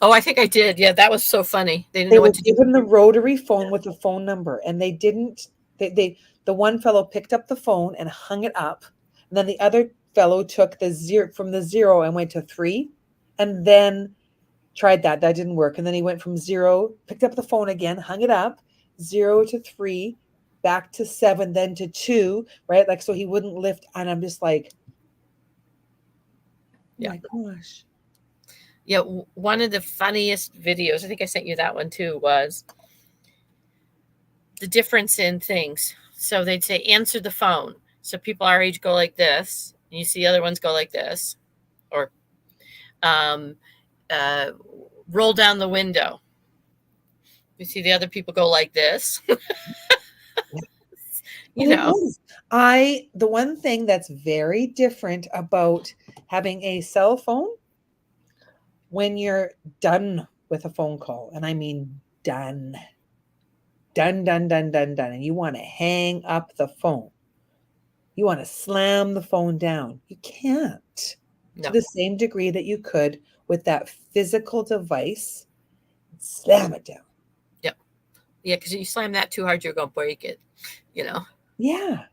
Oh, I think I did. Yeah, that was so funny. They didn't They know were what to do. given the rotary phone with a phone number, and they didn't. The one fellow picked up the phone and hung it up, and then the other fellow took the zero from the 0 and went to 3, and then tried that. That didn't work, and then he went from 0, picked up the phone again, hung it up, 0 to 3, back to 7, then to 2. Right, like so he wouldn't lift, and I'm just like, oh Yeah. my gosh. Yeah, one of the funniest videos, I think I sent you that one too, was the difference in things. So they'd say, answer the phone. So people our age go like this, and you see the other ones go like this, or um, roll down the window. You see the other people go like this. You And it know, is. The one thing that's very different about having a cell phone when you're done with a phone call, and I mean done, done, done, done, done, done, and you want to hang up the phone, you want to slam the phone down. You can't to no. the same degree that you could with that physical device. Slam it down. Yep. Yeah, because you slam that too hard, you're going to break it, you know. Yeah.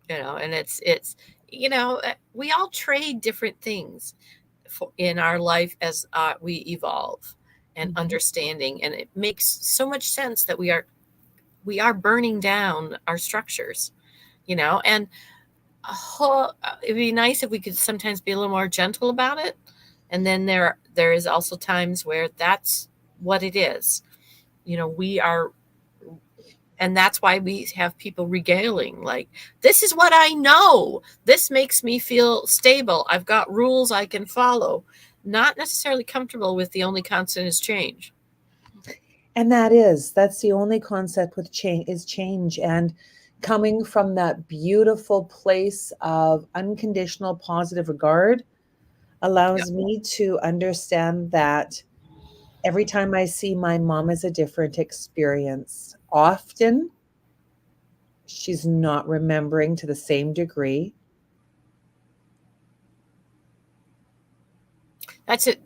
And it's we all trade different things in our life as we evolve and understanding, and it makes so much sense that we are burning down our structures, and it'd be nice if we could sometimes be a little more gentle about it, and then there is also times where that's what it is. We are, and that's why we have people regaling, like, this is what I know. This makes me feel stable. I've got rules I can follow. Not necessarily comfortable with the only constant is change. And that's the only concept with change is change. And coming from that beautiful place of unconditional positive regard allows me to understand that every time I see my mom is a different experience. Often she's not remembering to the same degree. That's it.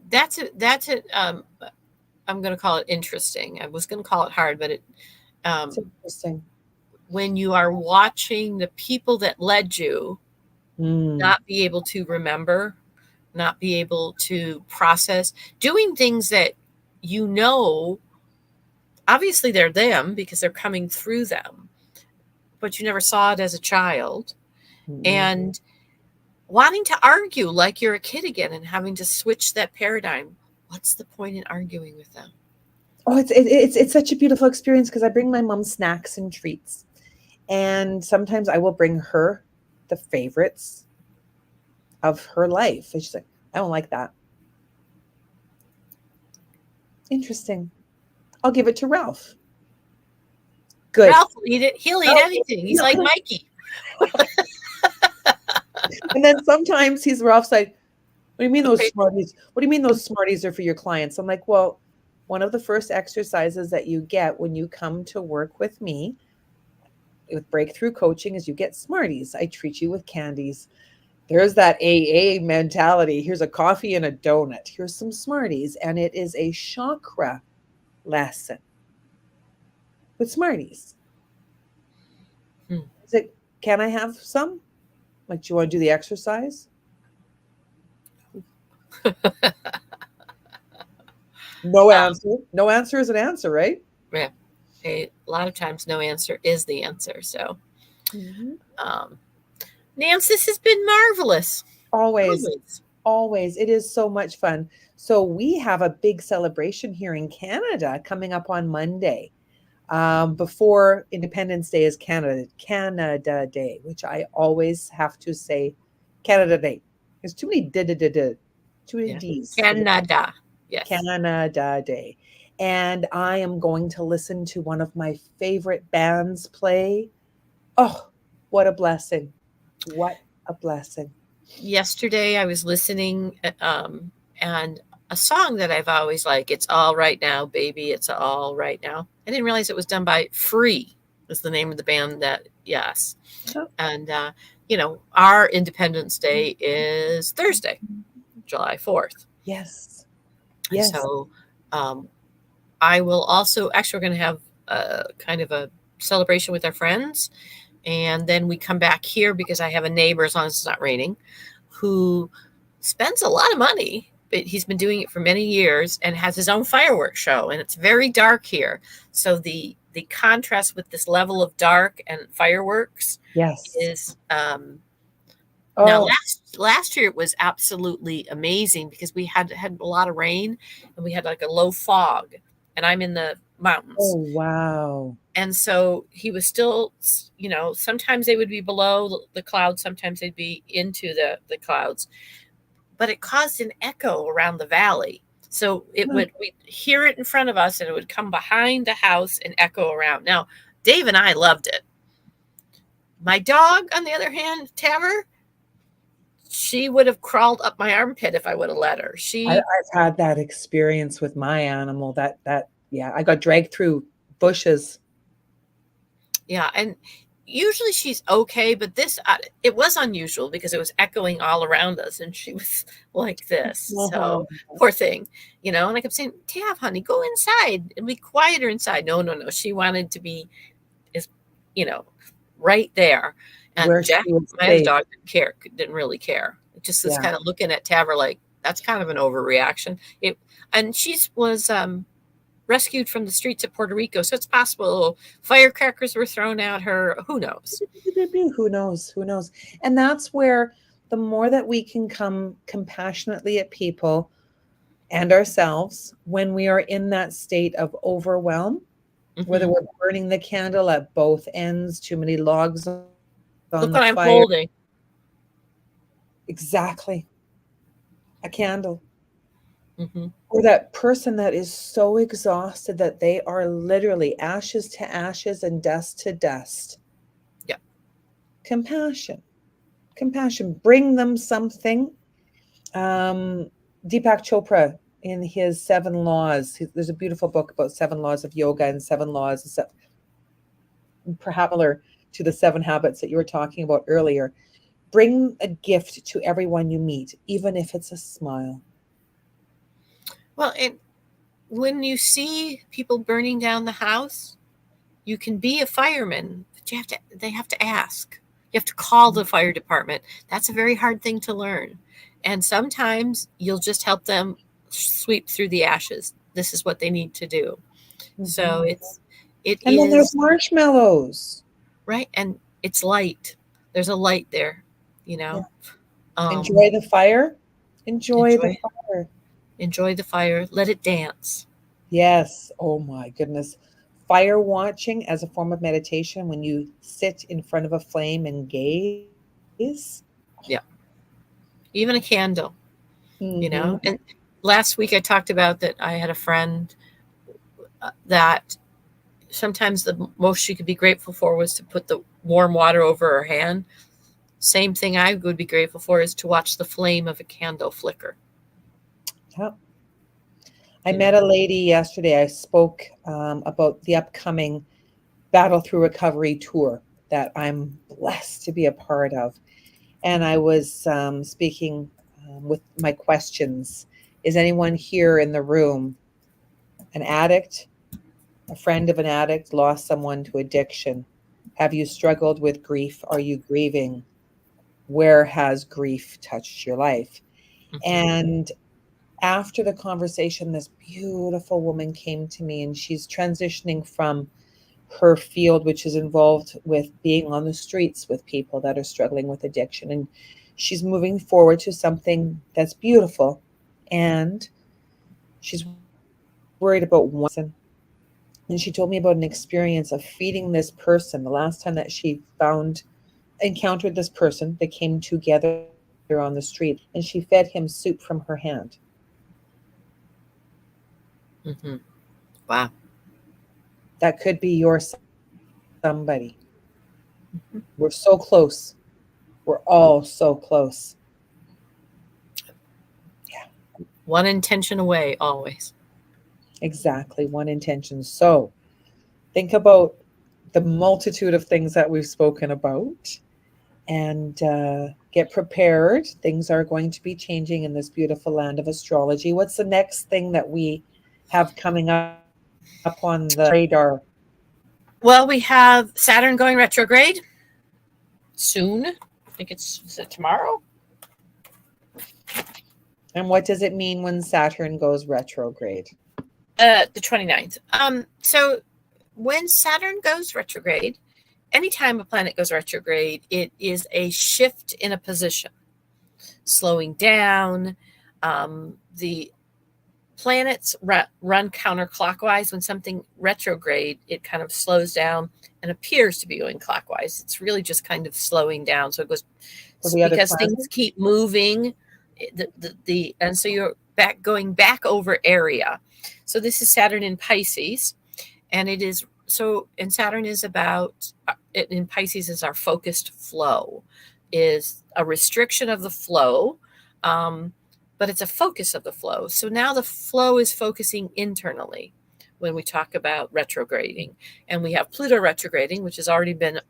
I'm going to call it interesting. I was going to call it hard, but It's interesting. when you are watching the people that led you not be able to remember, not be able to process, doing things that obviously they're them because they're coming through them, but you never saw it as a child, and wanting to argue like you're a kid again and having to switch that paradigm. What's the point in arguing with them? Oh, it's such a beautiful experience because I bring my mom snacks and treats. And sometimes I will bring her the favorites of her life. And she's like, I don't like that. Interesting. I'll give it to Ralph. Good. Ralph will eat it. He'll eat anything. He's like Mikey. And then sometimes Ralph's like, what do you mean those Smarties? What do you mean those Smarties are for your clients? I'm like, well, one of the first exercises that you get when you come to work with me with breakthrough coaching is you get Smarties. I treat you with candies. There's that AA mentality. Here's a coffee and a donut. Here's some Smarties. And it is a chakra lesson with Smarties. Is it, can I have some? Like, do you want to do the exercise? No answer. No answer is an answer, right? Yeah. A lot of times no answer is the answer. So, Nance, this has been marvelous. Always. It is so much fun. So we have a big celebration here in Canada coming up on Monday. Before Independence Day is Canada Day, which I always have to say Canada Day. There's too many too many Yeah. D's for the Canada. Yes. Canada Day. And I am going to listen to one of my favorite bands play. Oh, what a blessing. What a blessing. Yesterday I was listening, and a song that I've always liked, It's All Right Now, Baby, It's All Right Now. I didn't realize it was done by Free, is the name of the band that, yes. Oh, And, our Independence Day is Thursday, July 4th. yes. And Yes. so I will also, actually, we're going to have a kind of a celebration with our friends. And then we come back here because I have a neighbor, as long as it's not raining, who spends a lot of money, but he's been doing it for many years and has his own fireworks show. And it's very dark here. So the contrast with this level of dark and fireworks Yes. is now Oh, last year it was absolutely amazing because we had a lot of rain and we had like a low fog, and I'm in the oh, mountains. wow. And so he was still, sometimes they would be below the clouds, sometimes they'd be into the clouds, but it caused an echo around the valley. So we'd hear it in front of us and it would come behind the house and echo around. Now, Dave and I loved it. My dog, on the other hand, Taver, she would have crawled up my armpit if I would have let her. I've had that experience with my animal. Yeah, I got dragged through bushes. Yeah, and usually she's okay, but this it was unusual because it was echoing all around us, and she was like this. So poor thing, And I kept saying, "Tav, honey, go inside and be quieter inside." No, no, no. She wanted to be, is, right there. And Where Jack, she was my other safe. dog, didn't really care. It just was Yeah. kind of looking at Taver like that's kind of an overreaction. And she was rescued from the streets of Puerto Rico. So it's possible firecrackers were thrown at her. Who knows? Who knows? Who knows? And that's where the more that we can come compassionately at people and ourselves when we are in that state of overwhelm, whether Mm-hmm. we're burning the candle at both ends, too many logs on Look the what I'm fire. holding. Exactly. A candle. Mm-hmm. Or that person that is so exhausted that they are literally ashes to ashes and dust to dust. Yeah. Compassion. Compassion. Bring them something. Deepak Chopra, in his 7 laws, there's a beautiful book about 7 laws of yoga and 7 laws, perhaps similar to the 7 habits that you were talking about earlier. Bring a gift to everyone you meet, even if it's a smile. Well, and when you see people burning down the house, you can be a fireman, but they have to ask. You have to call the fire department. That's a very hard thing to learn. And sometimes you'll just help them sweep through the ashes. This is what they need to do. Mm-hmm. So it And then there's is marshmallows. right, and it's light. There's a light there, Yeah. Um, Enjoy the fire. Enjoy the enjoy fire. enjoy the fire. Let it dance. Yes. Oh my goodness. Fire watching as a form of meditation, when you sit in front of a flame and gaze. Yeah, even a candle. Mm-hmm. And last week I talked about that I had a friend that sometimes the most she could be grateful for was to put the warm water over her hand. Same thing I would be grateful for is to watch the flame of a candle flicker. Yeah. I met a lady yesterday. I spoke about the upcoming Battle Through Recovery tour that I'm blessed to be a part of. And I was speaking with my questions. Is anyone here in the room an addict, a friend of an addict, lost someone to addiction? Have you struggled with grief? Are you grieving? Where has grief touched your life? Mm-hmm. And after the conversation, this beautiful woman came to me, and she's transitioning from her field, which is involved with being on the streets with people that are struggling with addiction. And she's moving forward to something that's beautiful. And she's worried about one. And she told me about an experience of feeding this person. The last time that she encountered this person, they came together on the street, and she fed him soup from her hand. Mm-hmm. Wow. That could be your somebody. Mm-hmm. We're so close. We're all so close. Yeah, One intention away, always. exactly. One intention. So think about the multitude of things that we've spoken about, and get prepared. Things are going to be changing in this beautiful land of astrology. What's the next thing that we have coming up on the radar? Well, we have Saturn going retrograde soon. I think is it tomorrow? And what does it mean when Saturn goes retrograde? The 29th. So when Saturn goes retrograde, anytime a planet goes retrograde, it is a shift in a position, slowing down. The planets run counterclockwise. When something retrograde, it kind of slows down and appears to be going clockwise. It's really just kind of slowing down. So it goes For the other because planets? things keep moving. And so you're going back over area. So this is Saturn in Pisces, and it is so. And Saturn is about in Pisces is our focused flow, is a restriction of the flow. But it's a focus of the flow. So now the flow is focusing internally when we talk about retrograding. And we have Pluto retrograding, which has already been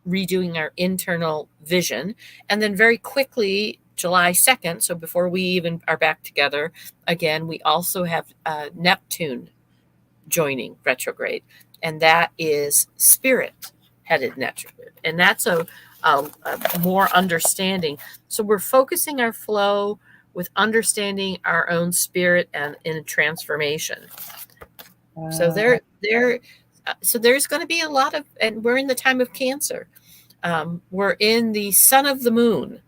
redoing our internal vision. And then very quickly, July 2nd, so before we even are back together again, we also have Neptune joining retrograde. And that is spirit headed retrograde. And that's a more understanding. So we're focusing our flow with understanding our own spirit and in a transformation. So so there's going to be a lot of, and we're in the time of Cancer. We're in the sun of the moon.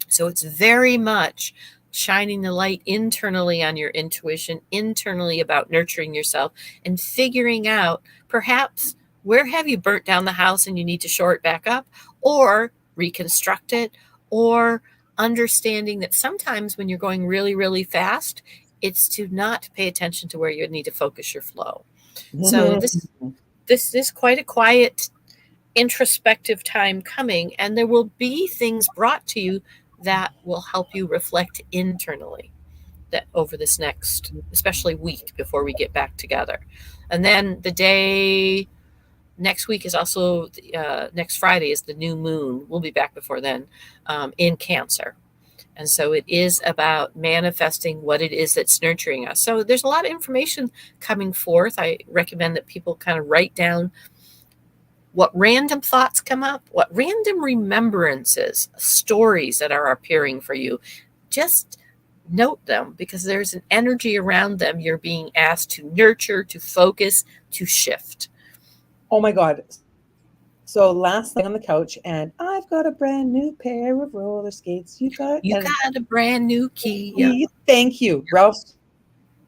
So it's very much shining the light internally on your intuition, internally about nurturing yourself and figuring out perhaps where have you burnt down the house and you need to shore it back up, or reconstruct it, or understanding that sometimes when you're going really, really fast, it's to not pay attention to where you need to focus your flow. So this is quite a quiet, introspective time coming, and there will be things brought to you that will help you reflect internally that over this next, especially week before we get back together. And then the day next week is also next Friday is the new moon. We'll be back before then in Cancer. And so it is about manifesting what it is that's nurturing us. So there's a lot of information coming forth. I recommend that people kind of write down what random thoughts come up, what random remembrances, stories that are appearing for you. Just note them because there's an energy around them you're being asked to nurture, to focus, to shift. Oh my God. So last night on the couch, and I've got a brand new pair of roller skates. You got a brand new key. Yeah. Thank you. Ralph's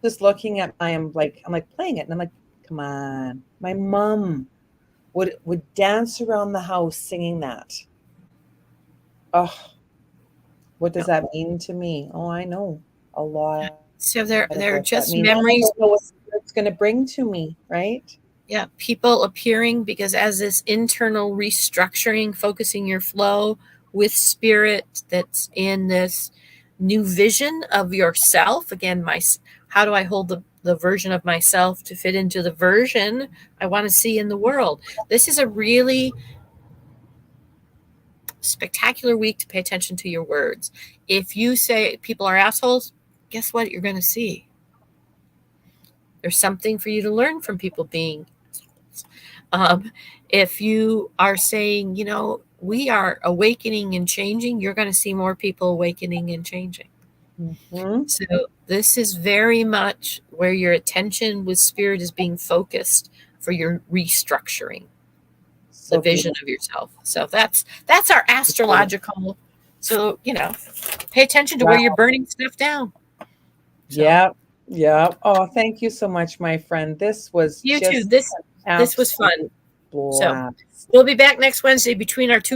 just looking at I'm like playing it, and I'm like, come on. My mom would dance around the house singing that. Oh, what does that mean to me? Oh, I know a lot. So they're just memories. I don't know what it's going to bring to me, right? Yeah, people appearing because as this internal restructuring, focusing your flow with spirit that's in this new vision of yourself. Again, how do I hold the version of myself to fit into the version I want to see in the world? This is a really spectacular week to pay attention to your words. If you say people are assholes, guess what you're going to see? There's something for you to learn from people being if you are saying, we are awakening and changing, you're going to see more people awakening and changing. Mm-hmm. So this is very much where your attention with spirit is being focused for your restructuring, the vision of yourself. So that's our astrological. So, pay attention to where you're burning stuff down. So. Yeah. Yeah. Oh, thank you so much, my friend. This was You too. just This an this was absolute fun. So blast. we'll be back next Wednesday between our two